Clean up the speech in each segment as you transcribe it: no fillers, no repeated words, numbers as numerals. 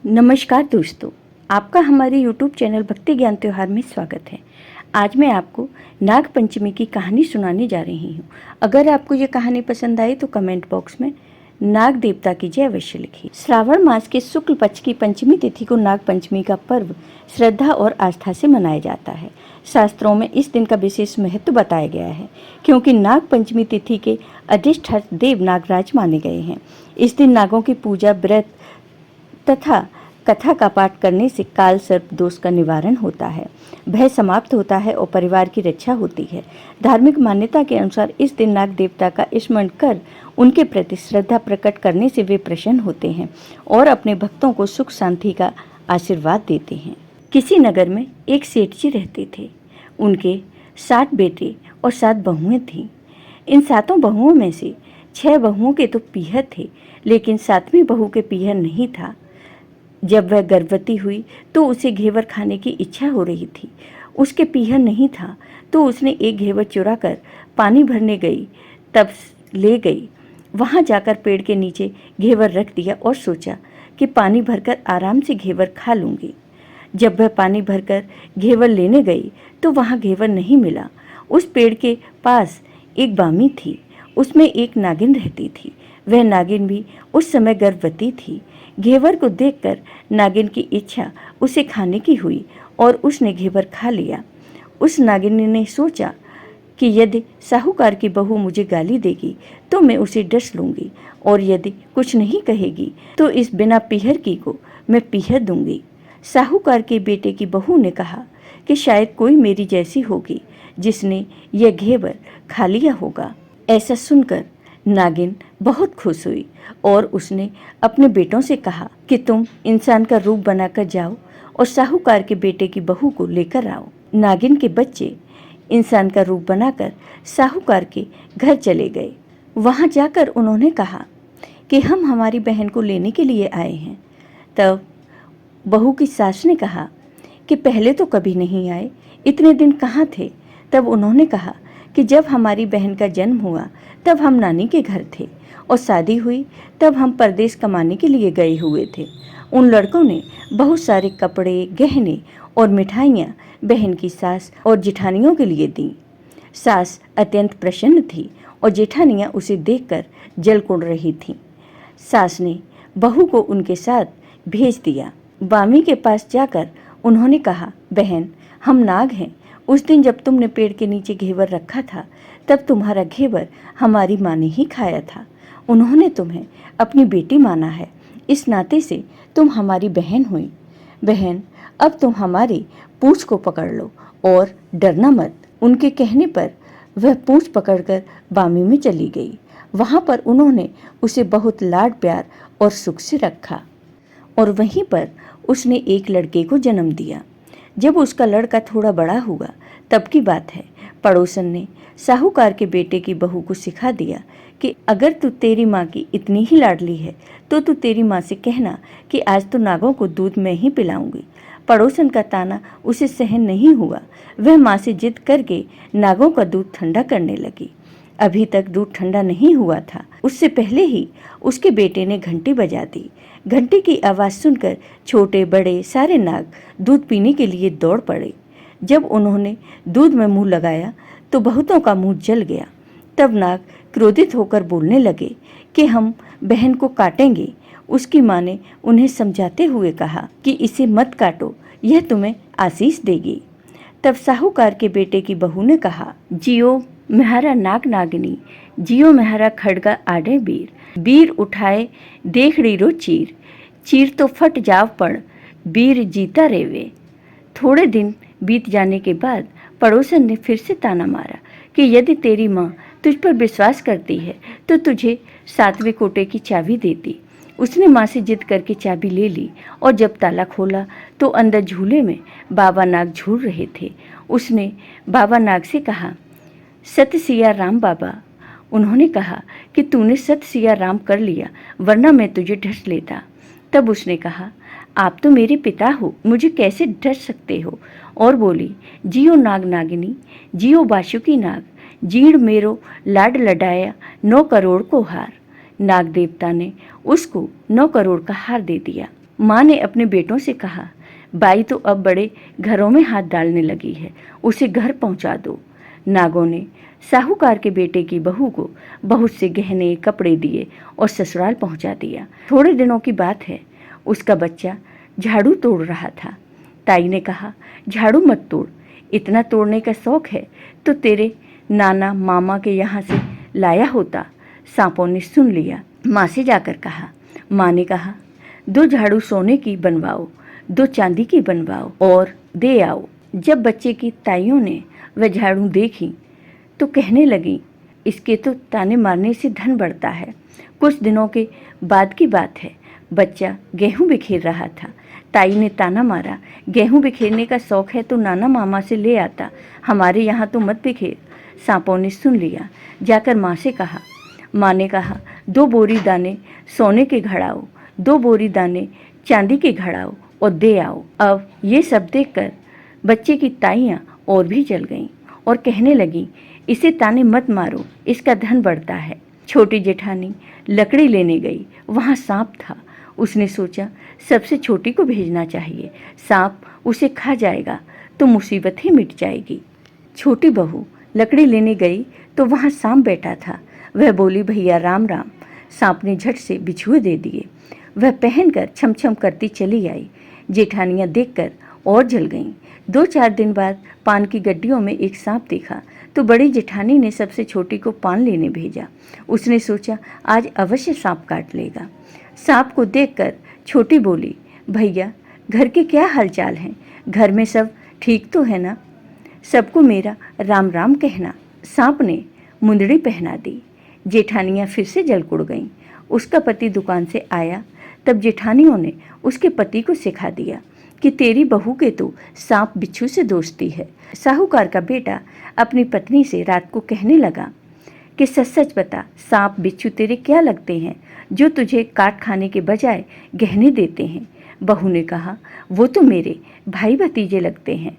नमस्कार दोस्तों, आपका हमारे YouTube चैनल भक्ति ज्ञान त्योहार में स्वागत है। आज मैं आपको नाग पंचमी की कहानी सुनाने जा रही हूँ। अगर आपको ये कहानी पसंद आई तो कमेंट बॉक्स में नाग देवता की जय अवश्य लिखिए। श्रावण मास के शुक्ल पक्ष की पंचमी तिथि को नाग पंचमी का पर्व श्रद्धा और आस्था से मनाया जाता है। शास्त्रों में इस दिन का विशेष महत्व बताया गया है, क्योंकि नाग पंचमी तिथि के अधिष्ठाता देव नागराज माने गए हैं। इस दिन नागों की पूजा, व्रत तथा कथा का पाठ करने से काल सर्प दोष का निवारण होता है, भय समाप्त होता है और परिवार की रक्षा होती है। धार्मिक मान्यता के अनुसार इस दिन नाग देवता का स्मरण कर उनके प्रति श्रद्धा प्रकट करने से वे प्रसन्न होते हैं और अपने भक्तों को सुख शांति का आशीर्वाद देते हैं। किसी नगर में एक सेठ जी रहते थे। उनके 7 बेटे और 7 बहुएं थीं। इन 7 बहुओं में से 6 बहुओं के तो पीहर थे, लेकिन 7वीं बहू के पीहर नहीं था। जब वह गर्भवती हुई तो उसे घेवर खाने की इच्छा हो रही थी। उसके पीहर नहीं था तो उसने एक घेवर चुरा कर पानी भरने गई, तब ले गई। वहां जाकर पेड़ के नीचे घेवर रख दिया और सोचा कि पानी भरकर आराम से घेवर खा लूँगी। जब वह पानी भरकर घेवर लेने गई तो वहाँ घेवर नहीं मिला। उस पेड़ के पास एक बामी थी, उसमें एक नागिन रहती थी। वह नागिन भी उस समय गर्भवती थी। घेवर को देखकर नागिन की इच्छा उसे खाने की हुई और उसने घेवर खा लिया। उस नागिन ने सोचा कि यदि साहूकार की बहू मुझे गाली देगी तो मैं उसे डस लूँगी, और यदि कुछ नहीं कहेगी तो इस बिना पीहर की को मैं पीहर दूँगी। साहूकार के बेटे की बहू ने कहा कि शायद कोई मेरी जैसी होगी जिसने यह घेवर खा लिया होगा। ऐसा सुनकर नागिन बहुत खुश हुई और उसने अपने बेटों से कहा कि तुम इंसान का रूप बनाकर जाओ और साहूकार के बेटे की बहू को लेकर आओ। नागिन के बच्चे इंसान का रूप बनाकर साहूकार के घर चले गए। वहां जाकर उन्होंने कहा कि हम हमारी बहन को लेने के लिए आए हैं। तब बहू की सास ने कहा कि पहले तो कभी नहीं आए, इतने दिन कहाँ थे? तब उन्होंने कहा कि जब हमारी बहन का जन्म हुआ तब हम नानी के घर थे, और शादी हुई तब हम परदेश कमाने के लिए गए हुए थे। उन लड़कों ने बहुत सारे कपड़े, गहने और मिठाइयाँ बहन की सास और जेठानियों के लिए दी। सास अत्यंत प्रसन्न थी और जेठानियाँ उसे देखकर जल कुड़ रही थीं। सास ने बहू को उनके साथ भेज दिया। बामी के पास जाकर उन्होंने कहा, बहन, हम नाग हैं। उस दिन जब तुमने पेड़ के नीचे घेवर रखा था तब तुम्हारा घेवर हमारी माँ ने ही खाया था। उन्होंने तुम्हें अपनी बेटी माना है, इस नाते से तुम हमारी बहन हुई। बहन, अब तुम हमारी पूंछ को पकड़ लो और डरना मत। उनके कहने पर वह पूंछ पकड़कर बामी में चली गई। वहाँ पर उन्होंने उसे बहुत लाड प्यार और सुख से रखा और वहीं पर उसने एक लड़के को जन्म दिया। जब उसका लड़का थोड़ा बड़ा हुआ तब की बात है, पड़ोसन ने साहूकार के बेटे की बहू को सिखा दिया कि अगर तू तेरी माँ की इतनी ही लाडली है तो तू तेरी माँ से कहना कि आज तो नागों को दूध मैं ही पिलाऊंगी। पड़ोसन का ताना उसे सहन नहीं हुआ। वह माँ से जिद करके नागों का दूध ठंडा करने लगी। अभी तक दूध ठंडा नहीं हुआ था, उससे पहले ही उसके बेटे ने घंटी बजा दी। घंटी की आवाज़ सुनकर छोटे बड़े सारे नाग दूध पीने के लिए दौड़ पड़े। जब उन्होंने दूध में मुंह लगाया तो बहुतों का मुंह जल गया। तब नाग क्रोधित होकर बोलने लगे कि हम बहन को काटेंगे। उसकी माँ ने उन्हें समझाते हुए कहा कि इसे मत काटो, यह तुम्हें आशीष देगी। तब साहूकार के बेटे की बहू ने कहा, जियो म्हारा नाग नागिनी, जियो म्हारा खड़गा आडे बीर, बीर उठाए देखड़ी रो चीर, चीर तो फट जाव पड़, बीर जीता रेवे। थोड़े दिन बीत जाने के बाद पड़ोसन ने फिर से ताना मारा कि यदि तेरी माँ तुझ पर विश्वास करती है तो तुझे 7वें कोटे की चाबी देती। उसने माँ से जिद करके चाबी ले ली और जब ताला खोला तो अंदर झूले में बाबा नाग झूल रहे थे। उसने बाबा नाग से कहा, सत सिया राम बाबा। उन्होंने कहा कि तूने सत सिया राम कर लिया, वरना मैं तुझे ढस लेता। तब उसने कहा, आप तो मेरे पिता हो, मुझे कैसे ढस सकते हो? और बोली, जियो नाग नागिनी, जियो बासुकी नाग, जीड़ मेरो लाड लडाया 9 करोड़ को हार। नाग देवता ने उसको 9 करोड़ का हार दे दिया। माँ ने अपने बेटों से कहा, बाई तो अब बड़े घरों में हाथ डालने लगी है, उसे घर पहुंचा दो। नागों ने साहूकार के बेटे की बहू को बहुत से गहने कपड़े दिए और ससुराल पहुंचा दिया। थोड़े दिनों की बात है, उसका बच्चा झाड़ू तोड़ रहा था। ताई ने कहा, झाड़ू मत तोड़, इतना तोड़ने का शौक है तो तेरे नाना मामा के यहाँ से लाया होता। सांपों ने सुन लिया। माँ से जाकर कहा। माँ ने कहा, 2 झाड़ू सोने की बनवाओ, 2 चांदी की बनवाओ और दे आओ। जब बच्चे की ताइयों ने वह झाड़ू देखी तो कहने लगी, इसके तो ताने मारने से धन बढ़ता है। कुछ दिनों के बाद की बात है, बच्चा गेहूं बिखेर रहा था। ताई ने ताना मारा, गेहूं बिखेरने का शौक है तो नाना मामा से ले आता, हमारे यहाँ तो मत बिखेर। सांपों ने सुन लिया। जाकर माँ से कहा। माँ ने कहा, 2 बोरी दाने सोने के घड़ाओ, 2 बोरी दाने चांदी के घड़ाओ और दे आओ। अब ये सब देखकर बच्चे की ताइयाँ और भी जल गईं और कहने लगी, इसे ताने मत मारो, इसका धन बढ़ता है। छोटी जेठानी लकड़ी लेने गई, वहाँ सांप था। उसने सोचा सबसे छोटी को भेजना चाहिए, सांप उसे खा जाएगा तो मुसीबत ही मिट जाएगी। छोटी बहू लकड़ी लेने गई तो वहाँ सांप बैठा था। वह बोली, भैया राम राम। सांप ने झट से बिछुए दे दिए। वह पहनकर छमछम करती चली आई। जेठानियाँ देखकर और जल गईं। 2-4 दिन बाद पान की गड्डियों में एक सांप देखा तो बड़ी जेठानी ने सबसे छोटी को पान लेने भेजा। उसने सोचा आज अवश्य सांप काट लेगा। सांप को देखकर छोटी बोली, भैया घर के क्या हालचाल हैं? घर में सब ठीक तो है ना? सबको मेरा राम राम कहना। सांप ने मुंदड़ी पहना दी। जेठानियाँ फिर से जल कुड़ गईं। उसका पति दुकान से आया तब जेठानियों ने उसके पति को सिखा दिया कि तेरी बहू के तो सांप बिच्छू से दोस्ती है। साहूकार का बेटा अपनी पत्नी से रात को कहने लगा कि सच सच बता, सांप बिच्छू तेरे क्या लगते हैं जो तुझे काट खाने के बजाय गहने देते हैं? बहू ने कहा, वो तो मेरे भाई भतीजे लगते हैं।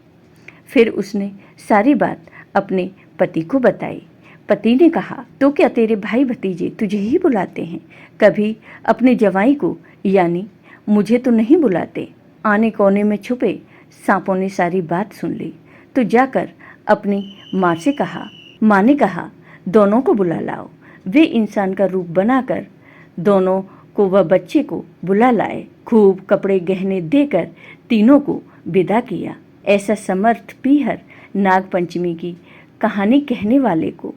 फिर उसने सारी बात अपने पति को बताई। पति ने कहा, तो क्या तेरे भाई भतीजे तुझे ही बुलाते हैं? कभी अपने जवाई को यानी मुझे तो नहीं बुलाते। आने कोने में छुपे सांपों ने सारी बात सुन ली तो जाकर अपनी माँ से कहा। माँ ने कहा, दोनों को बुला लाओ। वे इंसान का रूप बनाकर दोनों को व बच्चे को बुला लाए। खूब कपड़े गहने देकर तीनों को विदा किया। ऐसा समर्थ पीहर नाग पंचमी की कहानी कहने वाले को,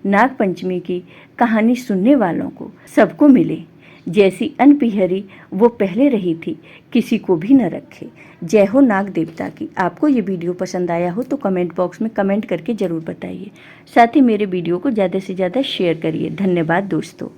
नाग पंचमी की कहानी सुनने वालों को सबको मिले। जैसी अनपिहरी वो पहले रही थी, किसी को भी न रखे। जय हो नाग देवता की। आपको ये वीडियो पसंद आया हो तो कमेंट बॉक्स में कमेंट करके ज़रूर बताइए। साथ ही मेरे वीडियो को ज़्यादा से ज़्यादा शेयर करिए। धन्यवाद दोस्तों।